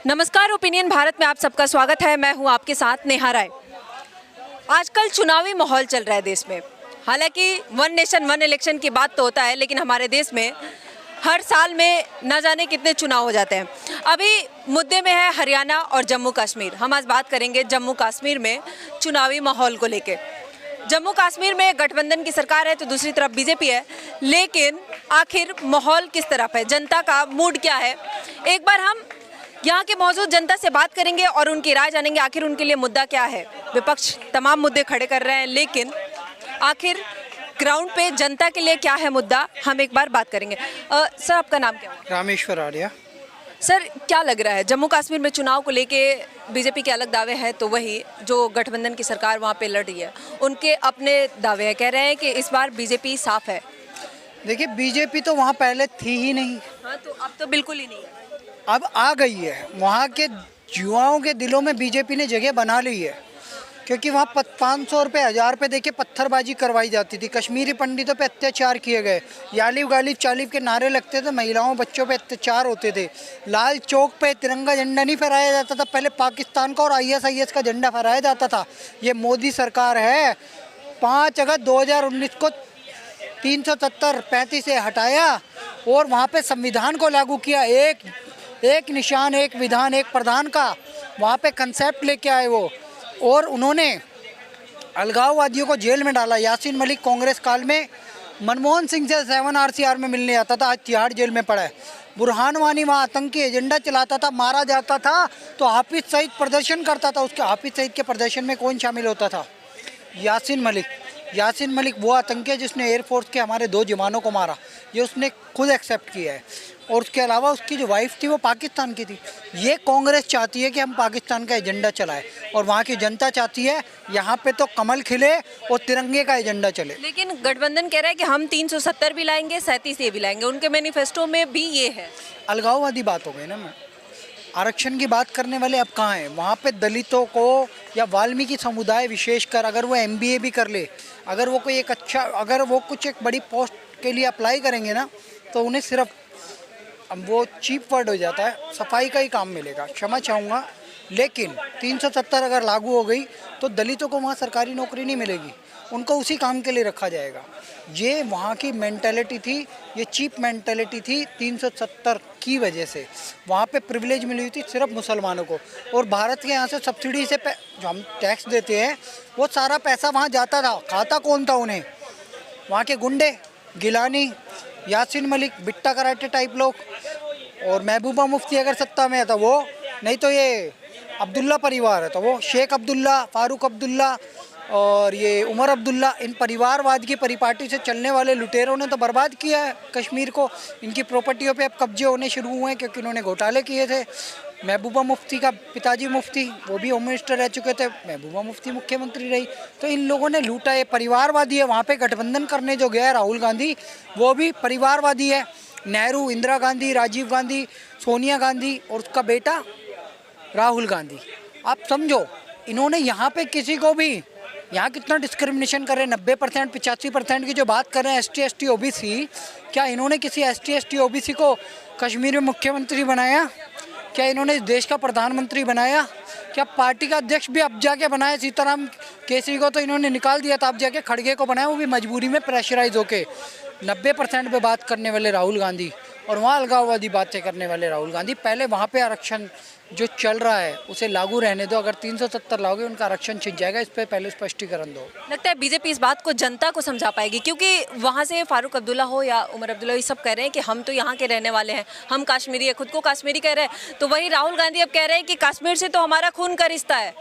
नमस्कार, ओपिनियन भारत में आप सबका स्वागत है। मैं हूं आपके साथ नेहा राय। आजकल चुनावी माहौल चल रहा है देश में। हालांकि वन नेशन वन इलेक्शन की बात तो होता है, लेकिन हमारे देश में हर साल में न जाने कितने चुनाव हो जाते हैं। अभी मुद्दे में है हरियाणा और जम्मू कश्मीर। हम आज बात करेंगे जम्मू कश्मीर में चुनावी माहौल को लेके। जम्मू कश्मीर में गठबंधन की सरकार है तो दूसरी तरफ बीजेपी है, लेकिन आखिर माहौल किस तरफ है, जनता का मूड क्या है, एक बार हम यहाँ के मौजूद जनता से बात करेंगे और उनकी राय जानेंगे। आखिर उनके लिए मुद्दा क्या है। विपक्ष तमाम मुद्दे खड़े कर रहे हैं, लेकिन आखिर ग्राउंड पे जनता के लिए क्या है मुद्दा, हम एक बार बात करेंगे। सर, आपका नाम क्या है? रामेश्वर आर्या। सर, क्या लग रहा है जम्मू कश्मीर में चुनाव को लेके बीजेपी के अलग दावे हैं, तो वही जो गठबंधन की सरकार वहाँ पे लड़ रही है उनके अपने दावे हैं। कह रहे हैं कि इस बार बीजेपी साफ है। देखिए, बीजेपी तो वहाँ पहले थी ही नहीं। हाँ, तो अब तो बिल्कुल ही नहीं है। अब आ गई है। वहाँ के युवाओं के दिलों में बीजेपी ने जगह बना ली है, क्योंकि वहाँ 500 रुपये 1000 रुपये देके पत्थरबाजी करवाई जाती थी। कश्मीरी पंडितों पे अत्याचार किए गए। यालिब गालिब चालिब के नारे लगते थे। महिलाओं बच्चों पे अत्याचार होते थे। लाल चौक पे तिरंगा झंडा नहीं फहराया जाता था, पहले पाकिस्तान का और ISIS का झंडा फहराया जाता था। ये मोदी सरकार है। 5 अगस्त 2019 को 370 35 से हटाया और वहाँ पे संविधान को लागू किया। एक निशान, एक विधान, एक प्रधान का वहाँ पे कंसेप्ट लेके आए वो। और उन्होंने अलगाववादियों को जेल में डाला। यासीन मलिक कांग्रेस काल में मनमोहन सिंह से 7 RCR में मिलने आता था, आज तिहाड़ जेल में पड़ा है। बुरहान वानी वहाँ आतंकी एजेंडा चलाता था, मारा जाता था तो हाफिज सईद प्रदर्शन करता था। उसके हाफिज सईद के प्रदर्शन में कौन शामिल होता था? यासीन मलिक वो आतंकी है जिसने एयरफोर्स के हमारे 2 जवानों को मारा। ये उसने खुद एक्सेप्ट किया है। और उसके अलावा उसकी जो वाइफ थी वो पाकिस्तान की थी। ये कांग्रेस चाहती है कि हम पाकिस्तान का एजेंडा चलाएं, और वहाँ की जनता चाहती है यहाँ पे तो कमल खिले और तिरंगे का एजेंडा चले। लेकिन गठबंधन कह रहा है कि हम 370 भी लाएंगे, 37 ये भी लाएंगे। उनके मैनिफेस्टो में भी ये है। अलगाववादी बात हो गई ना। मैं आरक्षण की बात करने वाले अब कहाँ हैं? वहाँ पे दलितों को या वाल्मीकि समुदाय विशेषकर, अगर वो MBA भी कर ले, अगर वो कोई अगर वो कुछ एक बड़ी पोस्ट के लिए अप्लाई करेंगे ना, तो उन्हें सिर्फ, अब वो चीप वर्ड हो जाता है, सफाई का ही काम मिलेगा। क्षमा चाहूँगा, लेकिन 370 अगर लागू हो गई तो दलितों को वहाँ सरकारी नौकरी नहीं मिलेगी, उनको उसी काम के लिए रखा जाएगा। ये वहाँ की मेंटालिटी थी, ये चीप मेंटालिटी थी 370 की वजह से। वहाँ पे प्रिविलेज मिली हुई थी सिर्फ मुसलमानों को। और भारत के यहाँ से सब्सिडी से जो हम टैक्स देते हैं, वो सारा पैसा वहाँ जाता था। खाता कौन था उन्हें? वहाँ के गुंडे, गिलानी, यासीन मलिक, बिट्टा कराटे टाइप लोग। और महबूबा मुफ्ती अगर सत्ता में है तो वो, नहीं तो ये अब्दुल्ला परिवार है तो वो शेख अब्दुल्ला, फारूक अब्दुल्ला और ये उमर अब्दुल्ला। इन परिवारवाद की परिपाटी से चलने वाले लुटेरों ने तो बर्बाद किया है कश्मीर को। इनकी प्रॉपर्टियों पे अब कब्जे होने शुरू हुए हैं, क्योंकि इन्होंने घोटाले किए थे। महबूबा मुफ्ती का पिताजी मुफ्ती, वो भी होम मिनिस्टर रह चुके थे, महबूबा मुफ्ती मुख्यमंत्री रही। तो इन लोगों ने लूटा है, परिवारवादी है। वहाँ पे गठबंधन करने जो गया है राहुल गांधी, वो भी परिवारवादी है। नेहरू, इंदिरा गांधी, राजीव गांधी, सोनिया गांधी और उसका बेटा राहुल गांधी। आप समझो, इन्होंने यहाँ पे किसी को भी, यहाँ कितना डिस्क्रिमिनेशन कर रहे हैं। 90% 85% की जो बात कर रहे हैं ST ST OBC, क्या इन्होंने किसी ST ST OBC को कश्मीर में मुख्यमंत्री बनाया? क्या इन्होंने देश का प्रधानमंत्री बनाया? क्या पार्टी का अध्यक्ष भी अब जाके बनाया? सीताराम केसरी को तो इन्होंने निकाल दिया था, अब जाके खड़गे को बनाया, वो भी मजबूरी में प्रेशराइज होके। 90% पे बात करने वाले राहुल गांधी और वहाँ अलगाववादी बातें करने वाले राहुल गांधी। पहले वहाँ पे आरक्षण जो चल रहा है उसे लागू रहने दो। अगर 370 लाओगे उनका आरक्षण छिन जाएगा, इस पर पहले स्पष्टीकरण दो। लगता है बीजेपी इस बात को जनता को समझा पाएगी, क्योंकि वहाँ से फारूक अब्दुल्ला हो या उमर अब्दुल्ला, ये सब कह रहे हैं कि हम तो यहाँ के रहने वाले हैं, हम कश्मीरी है, खुद को कश्मीरी कह रहे हैं। तो वही राहुल गांधी अब कह रहे हैं कि कश्मीर से तो हमारा खून का रिश्ता है।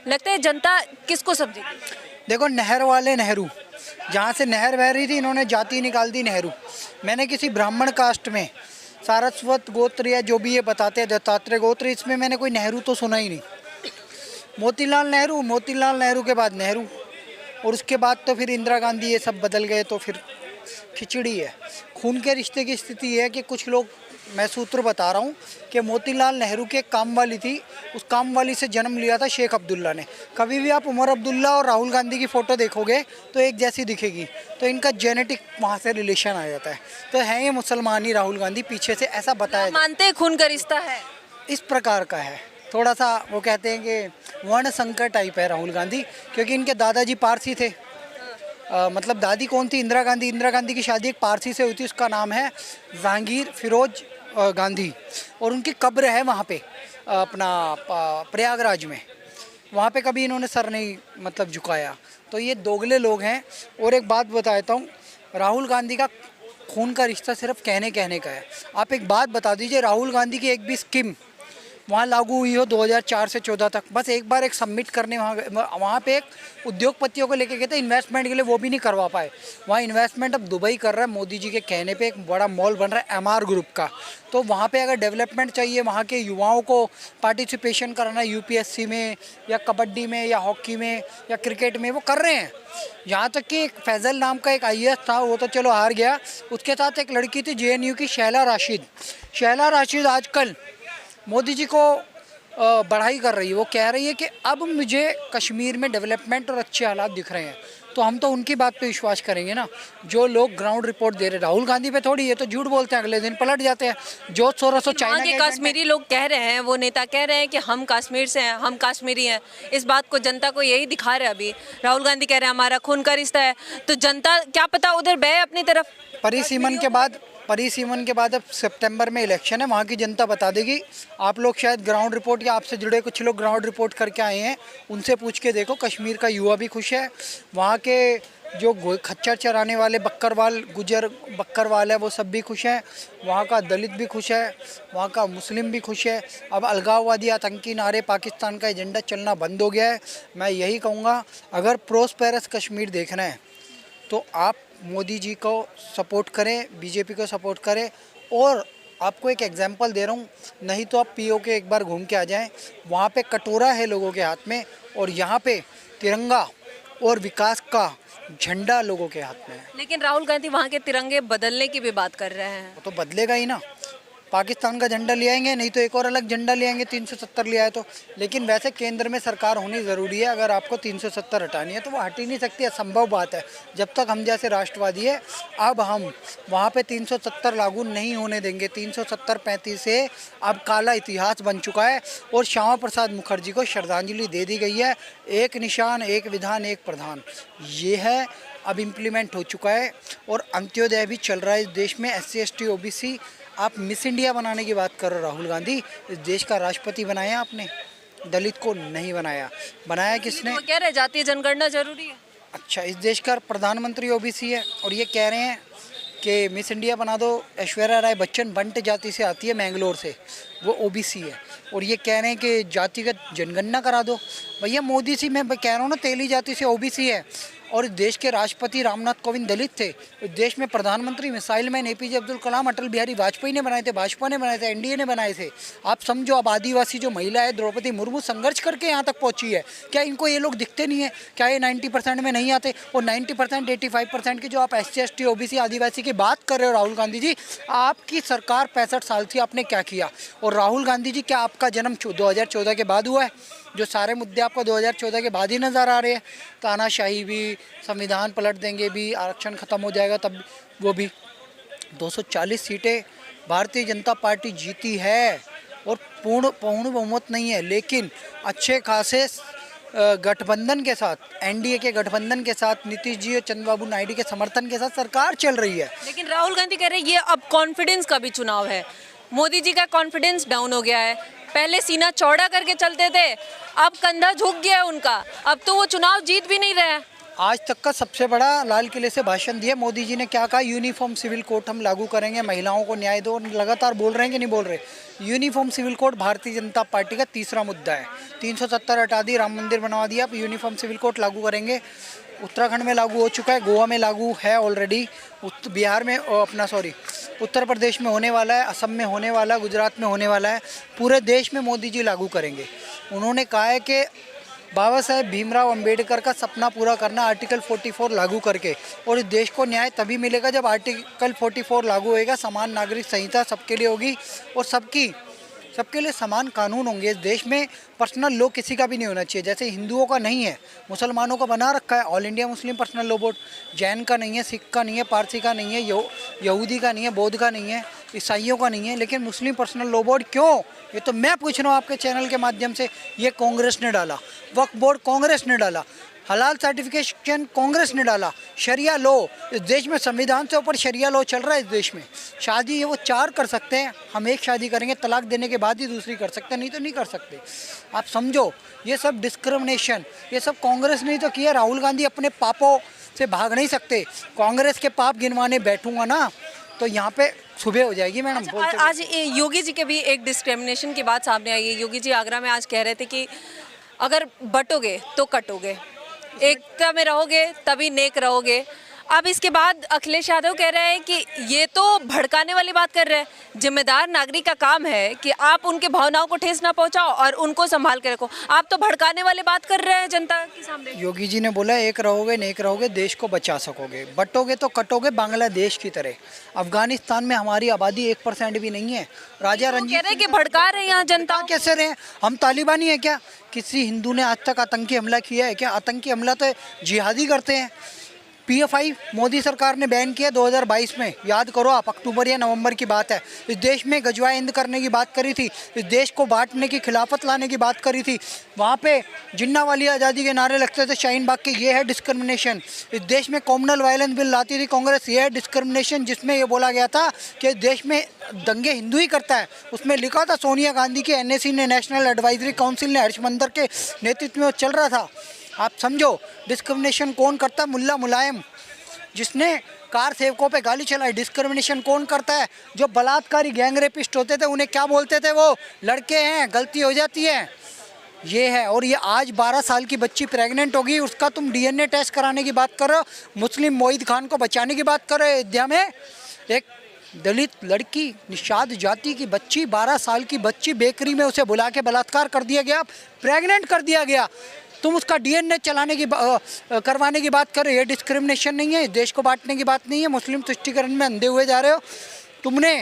लगता है जनता किसको समझेगी? देखो, नहर वाले नेहरू, जहाँ से नहर बह रही थी इन्होंने जाति निकाल दी नेहरू। मैंने किसी ब्राह्मण कास्ट में सारस्वत गोत्र या जो भी ये बताते हैं दत्तात्रेय गोत्र, इसमें मैंने कोई नेहरू तो सुना ही नहीं। मोतीलाल नेहरू के बाद नेहरू, और उसके बाद तो फिर इंदिरा गांधी, ये सब बदल गए। तो फिर खिचड़ी है। खून के रिश्ते की स्थिति है कि कुछ लोग, मैं सूत्र बता रहा हूँ कि मोतीलाल नेहरू के काम वाली थी, उस काम वाली से जन्म लिया था शेख अब्दुल्ला ने। कभी भी आप उमर अब्दुल्ला और राहुल गांधी की फ़ोटो देखोगे तो एक जैसी दिखेगी, तो इनका जेनेटिक वहाँ से रिलेशन आ जाता है। तो है ये मुसलमान ही राहुल गांधी पीछे से, ऐसा बताया। मानते हैं खून का रिश्ता है? इस प्रकार का है, थोड़ा सा वो कहते हैं कि वर्ण संकर टाइप है राहुल गांधी, क्योंकि इनके दादाजी पारसी थे। मतलब दादी कौन थी? इंदिरा गांधी। इंदिरा गांधी की शादी एक पारसी से हुई थी, उसका नाम है जहांगीर फिरोज गांधी, और उनकी कब्र है वहाँ पे अपना प्रयागराज में। वहाँ पे कभी इन्होंने सर नहीं मतलब झुकाया। तो ये दोगले लोग हैं। और एक बात बताता हूँ, राहुल गांधी का खून का रिश्ता सिर्फ कहने कहने का है। आप एक बात बता दीजिए, राहुल गांधी की एक भी स्कीम वहाँ लागू हुई हो 2004 से 14 तक? बस एक बार एक सबमिट करने वहाँ पे एक उद्योगपतियों को लेके गए थे इन्वेस्टमेंट के लिए, वो भी नहीं करवा पाए। वहाँ इन्वेस्टमेंट अब दुबई कर रहा है, मोदी जी के कहने पे एक बड़ा मॉल बन रहा है एमआर ग्रुप का। तो वहाँ पे अगर डेवलपमेंट चाहिए, वहाँ के युवाओं को पार्टिसिपेशन कराना यूपीएससी में या कबड्डी में या हॉकी में या क्रिकेट में, वो कर रहे हैं। यहाँ तक कि एक फैज़ल नाम का एक आईएएस था, वो तो चलो हार गया। उसके साथ एक लड़की थी जेएनयू की, शैला राशिद। शैला राशिद आजकल मोदी जी को बढ़ाई कर रही है। वो कह रही है कि अब मुझे कश्मीर में डेवलपमेंट और अच्छे हालात दिख रहे हैं। तो हम तो उनकी बात पे विश्वास करेंगे ना, जो लोग ग्राउंड रिपोर्ट दे रहे। राहुल गांधी पे थोड़ी, ये तो झूठ बोलते हैं, अगले दिन पलट जाते हैं। जो 1600 चाइना के कश्मीरी लोग कह रहे हैं, वो नेता कह रहे हैं कि हम कश्मीर से हैं, हम कश्मीरी हैं। इस बात को जनता को यही दिखा रहे हैं। अभी राहुल गांधी कह रहे हैं हमारा खून का रिश्ता है, तो जनता क्या पता उधर बहे अपनी तरफ। परिसीमन के बाद अब सितंबर में इलेक्शन है, वहाँ की जनता बता देगी। आप लोग शायद ग्राउंड रिपोर्ट या आपसे जुड़े कुछ लोग ग्राउंड रिपोर्ट करके आए हैं, उनसे पूछ के देखो। कश्मीर का युवा भी खुश है, वहाँ के जो खच्चर चराने वाले बक्करवाल गुजर बक्करवाल है वो सब भी खुश हैं, वहाँ का दलित भी खुश है, वहाँ का मुस्लिम भी खुश है। अब अलगाववादी आतंकी नारे, पाकिस्तान का एजेंडा चलना बंद हो गया है। मैं यही कहूँगा, अगर प्रोस्पेरस कश्मीर देखना है तो आप मोदी जी को सपोर्ट करें, बीजेपी को सपोर्ट करें। और आपको एक एग्जांपल दे रहा हूँ, नहीं तो आप पीओ के एक बार घूम के आ जाएं। वहाँ पे कटोरा है लोगों के हाथ में, और यहाँ पे तिरंगा और विकास का झंडा लोगों के हाथ में है। लेकिन राहुल गांधी वहाँ के तिरंगे बदलने की भी बात कर रहे हैं। वो तो बदलेगा ही ना। पाकिस्तान का झंडा ले आएंगे, नहीं तो एक और अलग झंडा ले आएंगे 370 ले आए तो। लेकिन वैसे केंद्र में सरकार होनी ज़रूरी है। अगर आपको 370 हटानी है तो वो हट ही नहीं सकती, असंभव बात है। जब तक हम जैसे राष्ट्रवादी है, अब हम वहाँ पे 370 लागू नहीं होने देंगे। 370-35 से अब काला इतिहास बन चुका है। और श्यामा प्रसाद मुखर्जी को श्रद्धांजलि दे दी गई है। एक निशान, एक विधान, एक प्रधान, ये है अब इम्प्लीमेंट हो चुका है। और अंत्योदय भी चल रहा है इस देश में, SC ST OBC। आप मिस इंडिया बनाने की बात कर रहे हो राहुल गांधी, इस देश का राष्ट्रपति बनाया आपने, दलित को नहीं बनाया। बनाया किसने? वो कह रहे जातीय जनगणना जरूरी है। अच्छा, इस देश का प्रधानमंत्री OBC है, और ये कह रहे हैं कि मिस इंडिया बना दो। ऐश्वर्या राय बच्चन बंट जाति से आती है, मैंगलोर से, वो OBC है, और ये कह रहे हैं कि जातिगत जनगणना करा दो। भैया मोदी जी, मैं कह रहा हूँ ना, तेली जाति से OBC है। और इस देश के राष्ट्रपति रामनाथ कोविंद दलित थे। इस देश में प्रधानमंत्री missile man APJ Abdul Kalam, Atal Bihari Vajpayee ने बनाए थे, भाजपा ने बनाए थे, NDA ने बनाए थे। आप समझो, अब आदिवासी जो महिला है द्रौपदी मुर्मू संघर्ष करके यहाँ तक पहुँची है। क्या इनको ये लोग दिखते नहीं है? क्या ये 90% में नहीं आते? और 90%, 85% की जो आप SC ST OBC आदिवासी की बात कर रहे हो राहुल गांधी जी, आपकी सरकार 65 साल थी, आपने क्या किया? और राहुल गांधी जी, क्या आपका जन्म 2014 के बाद हुआ है? जो सारे मुद्दे आपको 2014 के बाद ही नज़र आ रहे हैं, तानाशाही भी, संविधान पलट देंगे भी, आरक्षण ख़त्म हो जाएगा तब वो भी। 240 सीटें भारतीय जनता पार्टी जीती है, और पूर्ण बहुमत नहीं है, लेकिन अच्छे खासे गठबंधन के साथ, NDA के गठबंधन के साथ, नीतीश जी और चंद्रबाबू नायडू के समर्थन के साथ सरकार चल रही है। लेकिन राहुल गांधी कह रहे हैं ये अब कॉन्फिडेंस का भी चुनाव है। मोदी जी का कॉन्फिडेंस डाउन हो गया है। पहले सीना चौड़ा करके चलते थे, अब कंधा झुक गया है उनका। अब तो वो चुनाव जीत भी नहीं रहे हैं। आज तक का सबसे बड़ा लाल किले से भाषण दिया मोदी जी ने। क्या कहा? यूनिफॉर्म सिविल कोड हम लागू करेंगे, महिलाओं को न्याय दो। लगातार बोल रहे हैं कि नहीं बोल रहे? Uniform civil code Bharatiya Janata party का तीसरा मुद्दा है। 370 हटा दी, राम मंदिर बनवा दिया, अब यूनिफॉर्म सिविल कोड लागू करेंगे। उत्तराखंड में लागू हो चुका है, गोवा में लागू है ऑलरेडी, बिहार में उत्तर प्रदेश में होने वाला है, असम में होने वाला है, गुजरात में होने वाला है। पूरे देश में मोदी जी लागू करेंगे। उन्होंने कहा है कि बाबा साहेब भीमराव अंबेडकर का सपना पूरा करना, आर्टिकल 44 लागू करके। और इस देश को न्याय तभी मिलेगा जब आर्टिकल 44 लागू होएगा। समान नागरिक संहिता सबके लिए होगी, और सबकी सबके लिए समान कानून होंगे इस देश में। पर्सनल लॉ किसी का भी नहीं होना चाहिए, जैसे हिंदुओं का नहीं है, मुसलमानों का बना रखा है all India Muslim personal law board. Jain का नहीं है, सिख का नहीं है, पारसी का नहीं है, यहूदी का नहीं है, बौद्ध का नहीं है, ईसाइयों का नहीं है, लेकिन मुस्लिम पर्सनल लॉ बोर्ड क्यों? ये तो मैं पूछ रहा हूँ आपके चैनल के माध्यम से। ये कांग्रेस ने डाला, वक्फ बोर्ड कांग्रेस ने डाला, हलाल सर्टिफिकेशन कांग्रेस ने डाला, शरिया लॉ इस देश में, संविधान से ऊपर शरिया लॉ चल रहा है इस देश में। शादी ये वो 4 कर सकते हैं, हम एक शादी करेंगे, तलाक देने के बाद ही दूसरी कर सकते हैं, नहीं तो नहीं कर सकते। आप समझो, ये सब डिस्क्रिमिनेशन, ये सब कांग्रेस ने ही तो किया। राहुल गांधी अपने पापों से भाग नहीं सकते, कांग्रेस के पाप गिनवाने बैठूंगा ना तो यहाँ पे सुबह हो जाएगी मैडम। अच्छा, आज योगी जी के भी एक डिस्क्रिमिनेशन की बात सामने आई है। योगी जी आगरा में आज कह रहे थे कि अगर बटोगे तो कटोगे, एकता में रहोगे तभी नेक रहोगे। अब इसके बाद अखिलेश यादव कह रहे हैं कि ये तो भड़काने वाली बात कर रहे हैं। जिम्मेदार नागरिक का काम है कि आप उनके भावनाओं को ठेस ना पहुंचाओ और उनको संभाल के रखो। आप तो भड़काने वाली बात कर रहे हैं जनता के सामने। योगी जी ने बोला एक रहोगे नेक रहोगे, देश को बचा सकोगे, बटोगे तो कटोगे बांग्लादेश की तरह। अफगानिस्तान में हमारी आबादी 1% भी नहीं है। राजा रंजीत कह रहे हैं कि भड़का रहे हैं यहाँ जनता। कैसे रहे? हम तालिबानी है क्या? किसी हिंदू ने आज तक आतंकी हमला किया है क्या? आतंकी हमला तो जिहादी करते हैं। PFI मोदी सरकार ने बैन किया 2022 में, याद करो आप, अक्टूबर या नवंबर की बात है। इस देश में गजवा हिंद करने की बात करी थी, इस देश को बांटने की, खिलाफत लाने की बात करी थी। वहाँ पे जिन्ना वाली आज़ादी के नारे लगते थे शाहीन बाग के। ये है डिस्क्रिमिनेशन। इस देश में कॉमनल वायलेंस बिल लाती थी कांग्रेस, ये है डिस्क्रिमिनेशन, जिसमें ये बोला गया था कि देश में दंगे हिंदू ही करता है। उसमें लिखा था सोनिया गांधी की NSC ने, नेशनल एडवाइजरी काउंसिल ने, हर्षमंदर के नेतृत्व में चल रहा था। आप समझो डिस्क्रिमिनेशन कौन करता है? मुल्ला मुलायम, जिसने कार सेवकों पे गाली चलाई। डिस्क्रिमिनेशन कौन करता है? जो बलात्कारी गैंग रेपिस्ट होते थे, उन्हें क्या बोलते थे? वो लड़के हैं, गलती हो जाती है। ये है। और ये आज 12 साल की बच्ची प्रेग्नेंट होगी, उसका तुम DNA टेस्ट कराने की बात कर रहे हो। मुस्लिम मोहित खान को बचाने की बात कर रहे हो। अयोध्या में एक दलित लड़की, निषाद जाति की बच्ची, 12 साल की बच्ची, बेकरी में उसे बुला के बलात्कार कर दिया गया, प्रेग्नेंट कर दिया गया। तुम उसका DNA चलाने की करवाने की बात कर रहे हो। ये डिस्क्रिमिनेशन नहीं है, देश को बांटने की बात नहीं है। मुस्लिम तुष्टीकरण में अंधे हुए जा रहे हो। तुमने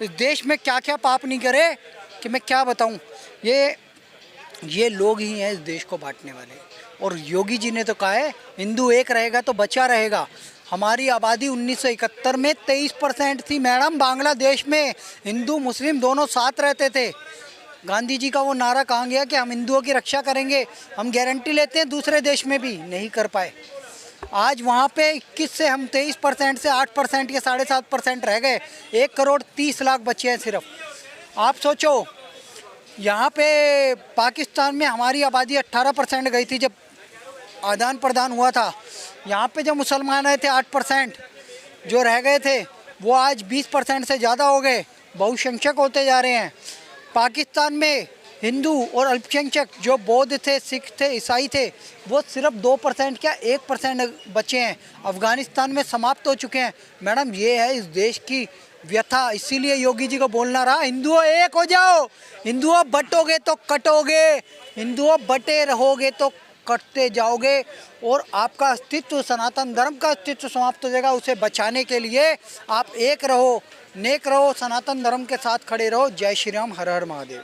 इस देश में क्या क्या पाप नहीं करे कि मैं क्या बताऊं। ये लोग ही हैं इस देश को बांटने वाले। और योगी जी ने तो कहा है हिंदू एक रहेगा तो बचा रहेगा। हमारी आबादी 1971 में 23% थी मैडम। बांग्लादेश में हिंदू मुस्लिम दोनों साथ रहते थे। गांधी जी का वो नारा कहाँ गया कि हम हिंदुओं की रक्षा करेंगे? हम गारंटी लेते हैं दूसरे देश में भी, नहीं कर पाए। आज वहाँ पे 21 से हम 23% से 8% या 7.5% रह गए। 1,30,00,000 बचे हैं सिर्फ। आप सोचो, यहाँ पे पाकिस्तान में हमारी आबादी 18% गई थी जब आदान प्रदान हुआ था। यहाँ पे जो मुसलमान आए थे 8%, जो रह गए थे वो आज 20% से ज़्यादा हो गए, बहुसंख्यक होते जा रहे हैं। पाकिस्तान में हिंदू और अल्पसंख्यक जो बौद्ध थे, सिख थे, ईसाई थे, वो सिर्फ 2% क्या 1% बचे हैं। अफ़गानिस्तान में समाप्त हो चुके हैं। मैडम ये है इस देश की व्यथा। इसीलिए योगी जी को बोलना रहा, हिंदुओं एक हो जाओ, हिंदुओं बटोगे तो कटोगे, हिंदुओं बटे रहोगे तो कटते जाओगे और आपका अस्तित्व, सनातन धर्म का अस्तित्व समाप्त हो जाएगा। उसे बचाने के लिए आप एक रहो, नेक रहो, सनातन धर्म के साथ खड़े रहो। जय श्री राम, हर हर महादेव।